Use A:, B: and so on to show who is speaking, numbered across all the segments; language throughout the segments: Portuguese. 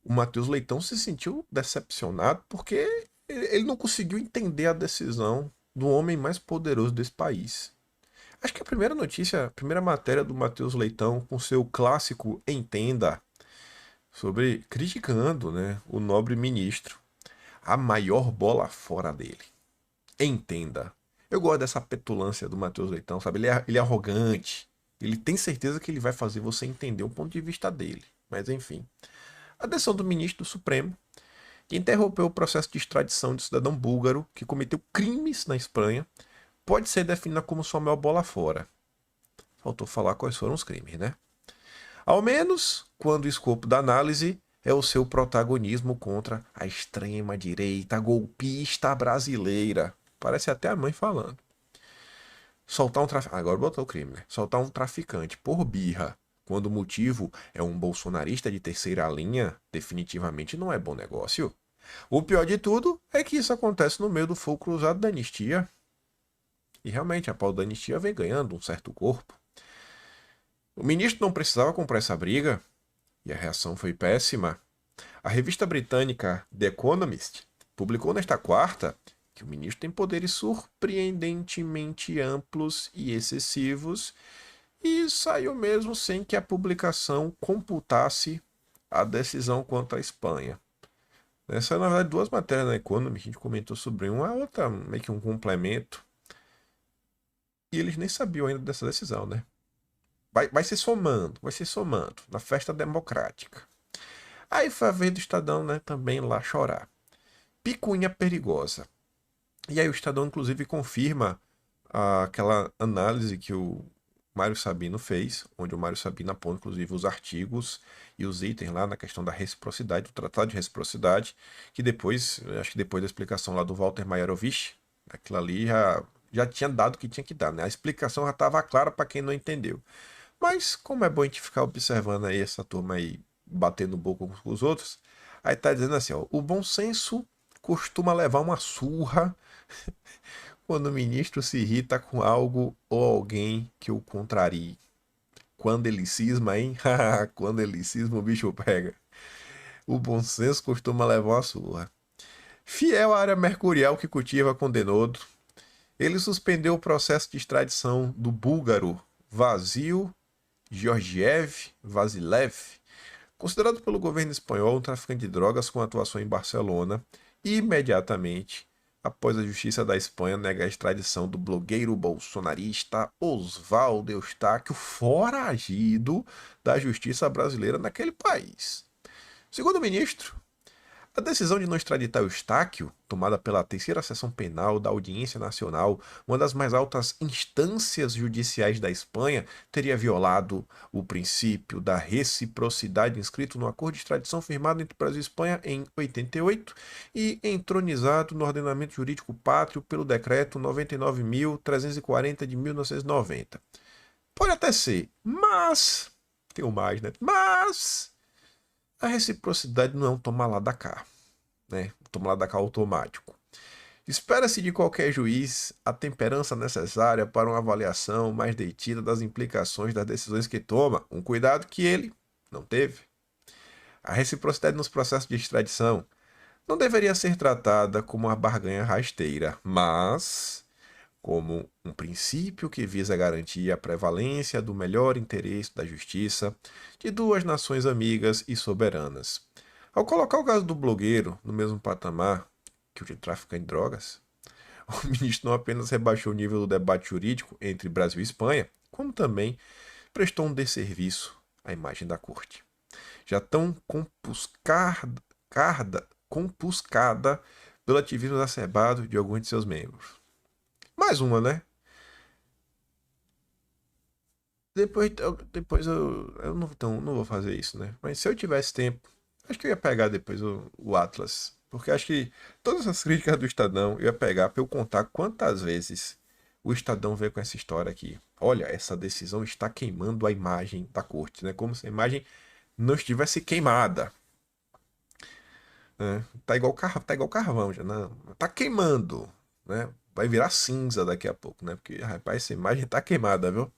A: O Matheus Leitão se sentiu decepcionado porque ele não conseguiu entender a decisão do homem mais poderoso desse país. Acho que a primeira notícia, a primeira matéria do Matheus Leitão com seu clássico Entenda, sobre criticando, né, o nobre ministro, a maior bola fora dele. Entenda. Eu gosto dessa petulância do Matheus Leitão, sabe? Ele é arrogante. Ele tem certeza que ele vai fazer você entender o ponto de vista dele. Mas enfim. A decisão do ministro do Supremo, que interrompeu o processo de extradição de cidadão búlgaro que cometeu crimes na Espanha, pode ser definida como sua maior bola fora. Faltou falar quais foram os crimes, né? Ao menos quando o escopo da análise é o seu protagonismo contra a extrema-direita golpista brasileira. Parece até a mãe falando. Soltar um traficante. Agora botou o crime, né? Soltar um traficante por birra, quando o motivo é um bolsonarista de terceira linha, definitivamente não é bom negócio. O pior de tudo é que isso acontece no meio do fogo cruzado da anistia. E realmente a pauta da anistia vem ganhando um certo corpo. O ministro não precisava comprar essa briga, e a reação foi péssima. A revista britânica The Economist publicou nesta quarta que o ministro tem poderes surpreendentemente amplos e excessivos e saiu mesmo sem que a publicação computasse a decisão contra a Espanha. Essa, na verdade, duas matérias na Economist, a gente comentou sobre uma, a outra meio que um complemento. E eles nem sabiam ainda dessa decisão, né? Vai se somando, vai se somando na festa democrática. Aí foi a vez do Estadão, né, também lá chorar. Picuinha perigosa. E aí o Estadão, inclusive, confirma aquela análise que o Mário Sabino fez, onde o Mário Sabino aponta, inclusive, os artigos e os itens lá na questão da reciprocidade, do Tratado de Reciprocidade, que depois, acho que depois da explicação lá do Walter Maierovitch, aquilo ali já tinha dado o que tinha que dar, né? A explicação já estava clara para quem não entendeu. Mas como é bom a gente ficar observando aí essa turma aí batendo boca uns com os outros, aí tá dizendo assim, ó, o bom senso costuma levar uma surra quando o ministro se irrita com algo ou alguém que o contrarie. Quando ele cisma, hein? Quando ele cisma, o bicho pega. O bom senso costuma levar uma surra. Fiel à área mercurial que cultiva com Denodo, ele suspendeu o processo de extradição do búlgaro Vasil Georgiev Vasilev, considerado pelo governo espanhol um traficante de drogas com atuação em Barcelona, imediatamente após a justiça da Espanha negar a extradição do blogueiro bolsonarista Oswaldo Eustáquio, foragido da justiça brasileira naquele país. Segundo o ministro, a decisão de não extraditar Eustáquio, tomada pela terceira seção penal da Audiência Nacional, uma das mais altas instâncias judiciais da Espanha, teria violado o princípio da reciprocidade inscrito no acordo de extradição firmado entre Brasil e Espanha em 88 e entronizado no ordenamento jurídico pátrio pelo decreto 99.340 de 1990. Pode até ser, mas tem o mais, né? Mas a reciprocidade não é um tomar lá da cá, né? Um tomar lá da cá automático. Espera-se de qualquer juiz a temperança necessária para uma avaliação mais detida das implicações das decisões que toma, um cuidado que ele não teve. A reciprocidade nos processos de extradição não deveria ser tratada como uma barganha rasteira, mas como um princípio que visa garantir a prevalência do melhor interesse da justiça de duas nações amigas e soberanas. Ao colocar o caso do blogueiro no mesmo patamar que o de traficante de drogas, o ministro não apenas rebaixou o nível do debate jurídico entre Brasil e Espanha, como também prestou um desserviço à imagem da corte, já tão compuscada pelo ativismo exacerbado de alguns de seus membros. Mais uma, né? Depois eu não, então, não vou fazer isso, né? Mas se eu tivesse tempo, acho que eu ia pegar depois o Atlas. Porque acho que todas as críticas do Estadão eu ia pegar para eu contar quantas vezes o Estadão veio com essa história aqui. Olha, essa decisão está queimando a imagem da corte, né? Como se a imagem não estivesse queimada, né? Tá igual carvão já, não. Tá queimando, né? Vai virar cinza daqui a pouco, né? Porque, rapaz, essa imagem tá queimada, viu?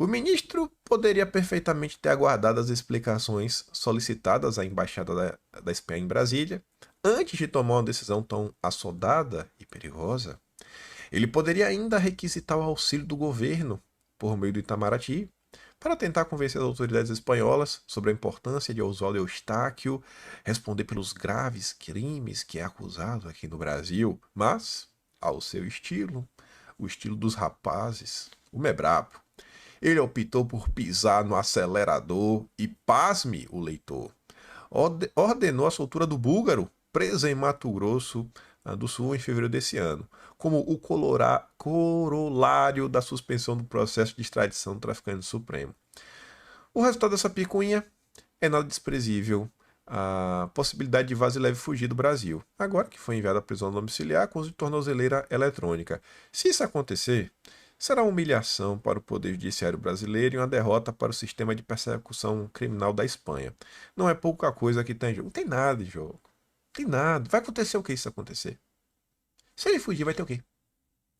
A: O ministro poderia perfeitamente ter aguardado as explicações solicitadas à Embaixada da Espanha em Brasília, antes de tomar uma decisão tão assodada e perigosa. Ele poderia ainda requisitar o auxílio do governo, por meio do Itamaraty, para tentar convencer as autoridades espanholas sobre a importância de Oswaldo Eustáquio responder pelos graves crimes que é acusado aqui no Brasil, mas, ao seu estilo, o estilo dos rapazes, o é brabo. Ele optou por pisar no acelerador e, pasme o leitor, ordenou a soltura do búlgaro, preso em Mato Grosso do Sul em fevereiro desse ano, como o corolário da suspensão do processo de extradição do traficante supremo. O resultado dessa picuinha é nada desprezível. A possibilidade de vaza e leve fugir do Brasil, agora que foi enviado à prisão domiciliar com uso de tornozeleira eletrônica. Se isso acontecer, será uma humilhação para o Poder Judiciário brasileiro e uma derrota para o sistema de persecução criminal da Espanha. Não é pouca coisa que tem em jogo. Não tem nada em jogo. Não tem nada. Vai acontecer o que isso acontecer? Se ele fugir, vai ter o quê?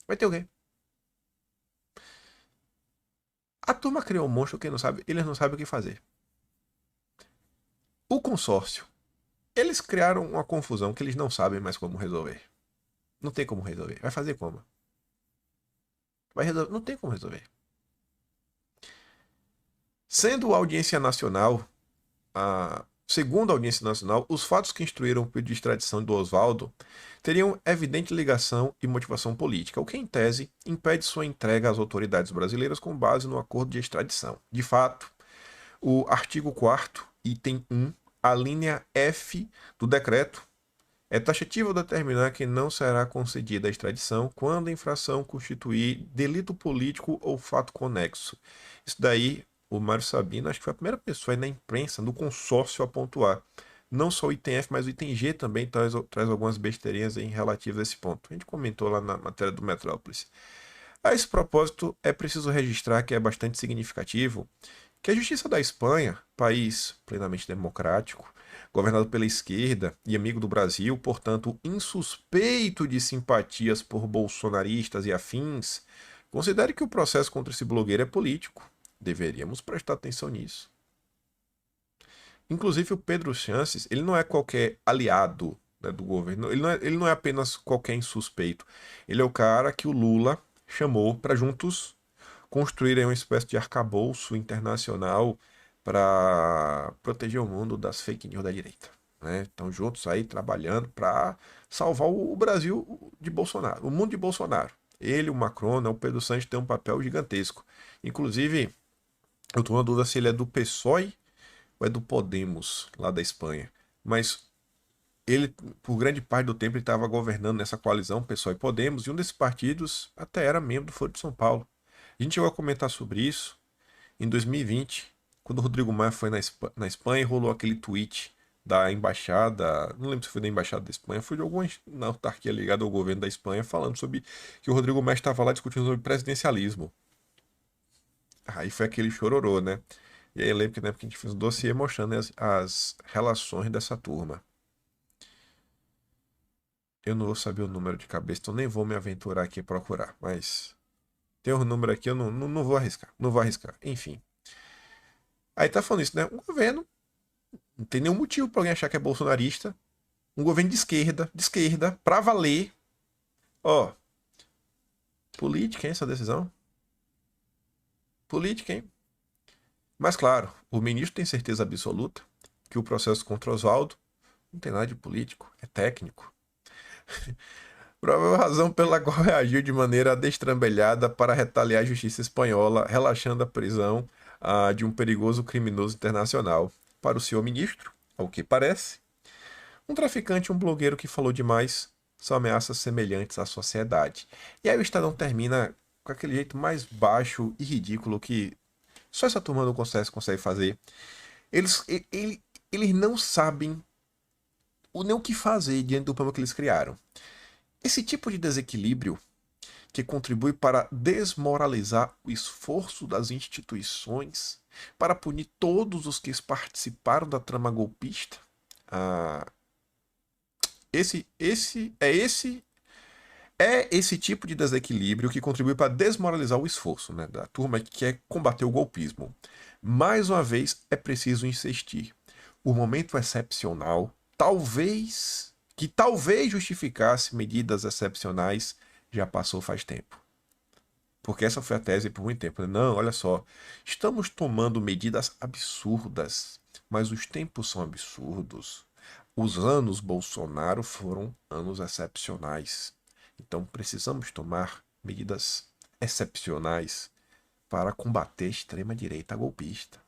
A: Vai ter o quê? A turma criou um monstro que não sabe, eles não sabem o que fazer. O consórcio. Eles criaram uma confusão que eles não sabem mais como resolver. Não tem como resolver. Vai fazer como? Vai resolver? Não tem como resolver. Sendo a audiência nacional, segundo a audiência nacional, os fatos que instruíram o pedido de extradição do Oswaldo teriam evidente ligação e motivação política, o que, em tese, impede sua entrega às autoridades brasileiras com base no acordo de extradição. De fato, o artigo 4º, item 1, a linha F do decreto, é taxativo ao determinar que não será concedida a extradição quando a infração constituir delito político ou fato conexo. Isso daí, o Mário Sabino, acho que foi a primeira pessoa aí na imprensa, no consórcio, a pontuar. Não só o item F, mas o item G também traz algumas besteirinhas em relativas a esse ponto. A gente comentou lá na matéria do Metrópolis. A esse propósito, é preciso registrar que é bastante significativo que a Justiça da Espanha, país plenamente democrático, governado pela esquerda e amigo do Brasil, portanto insuspeito de simpatias por bolsonaristas e afins, considere que o processo contra esse blogueiro é político. Deveríamos prestar atenção nisso. Inclusive o Pedro Chances, ele não é qualquer aliado, né, do governo, ele não é apenas qualquer insuspeito. Ele é o cara que o Lula chamou para juntos construírem uma espécie de arcabouço internacional para proteger o mundo das fake news da direita. Né? Estão juntos aí trabalhando para salvar o Brasil de Bolsonaro, o mundo de Bolsonaro. Ele, o Macron, né, o Pedro Sánchez tem um papel gigantesco. Inclusive, eu estou na dúvida se ele é do PSOE ou é do Podemos, lá da Espanha. Mas ele, por grande parte do tempo, ele estava governando nessa coalizão, PSOE e Podemos, e um desses partidos até era membro do Foro de São Paulo. A gente chegou a comentar sobre isso em 2020, quando o Rodrigo Maia foi na Espanha e rolou aquele tweet da embaixada, não lembro se foi da embaixada da Espanha, foi de alguma autarquia ligada ao governo da Espanha, falando sobre que o Rodrigo Maia estava lá discutindo sobre presidencialismo. Aí foi aquele chororô, né? E aí eu lembro que na época a gente fez um dossiê mostrando as relações dessa turma. Eu não vou saber o número de cabeça, então nem vou me aventurar aqui a procurar, mas tem um número aqui, eu não vou arriscar, não vou arriscar. Enfim. Aí tá falando isso, né? Um governo, não tem nenhum motivo pra alguém achar que é bolsonarista. Um governo de esquerda, pra valer. Ó, política, hein, essa decisão? Política, hein? Mas claro, o ministro tem certeza absoluta que o processo contra Oswaldo não tem nada de político, é técnico. Provável razão pela qual reagiu de maneira destrambelhada para retaliar a justiça espanhola, relaxando a prisão de um perigoso criminoso internacional. Para o senhor ministro, ao que parece, um traficante e um blogueiro que falou demais são ameaças semelhantes à sociedade. E aí o Estadão termina com aquele jeito mais baixo e ridículo que só essa turma do Conselho consegue fazer. Eles não sabem nem o que fazer diante do problema que eles criaram. Esse tipo de desequilíbrio que contribui para desmoralizar o esforço das instituições para punir todos os que participaram da trama golpista. Ah, esse É esse tipo de desequilíbrio que contribui para desmoralizar o esforço, né, da turma que quer combater o golpismo. Mais uma vez, é preciso insistir. O momento excepcional, talvez justificasse medidas excepcionais, já passou faz tempo. Porque essa foi a tese por muito tempo, né? Não, olha só, estamos tomando medidas absurdas, mas os tempos são absurdos. Os anos Bolsonaro foram anos excepcionais. Então precisamos tomar medidas excepcionais para combater a extrema-direita golpista.